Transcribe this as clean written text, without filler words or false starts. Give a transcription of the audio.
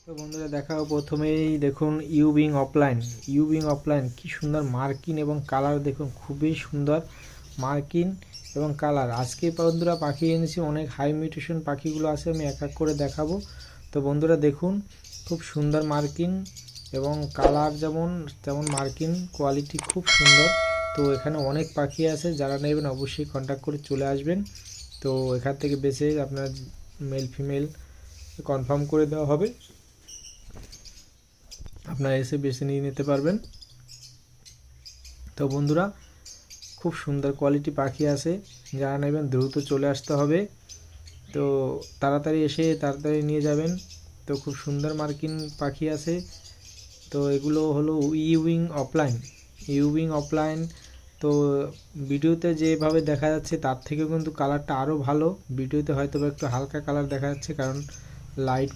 তো বন্ধুরা দেখাও, প্রথমেই দেখুন ইউবিং অফলাইন কি সুন্দর মার্কিন এবং কালার, দেখুন খুবই সুন্দর মার্কিন এবং কালার। আজকে বন্ধুরা পাখি এনেছি, অনেক হাই মিউটেশন পাখিগুলো আছে, আমি এক এক করে দেখাবো। তো বন্ধুরা দেখুন খুব সুন্দর মার্কিন এবং কালার, যেমন তেমন মার্কিন, কোয়ালিটি খুব সুন্দর। তো এখানে অনেক পাখি আছে, যারা নেবেন অবশ্যই কন্ট্যাক্ট করে চলে আসবেন। তো এখান থেকে বেছে আপনার মেল ফিমেল কনফার্ম করে দেওয়া হবে, আপনারা এসে বেছে নিয়ে নিতে পারবেন। তো বন্ধুরা খুব সুন্দর কোয়ালিটি পাখি আছে, যারা নেবেন দ্রুত চলে আসতে হবে। তো তাড়াতাড়ি এসে তাড়াতাড়ি নিয়ে যাবেন। তো খুব সুন্দর মার্কিন পাখি আছে। তো এগুলো হলো ইউবিং অফলাইন। তো ভিডিওতে যেভাবে দেখা যাচ্ছে তার থেকেও কিন্তু কালারটা আরও ভালো। ভিডিওতে হয়তো একটু হালকা কালার দেখা যাচ্ছে, কারণ লাইট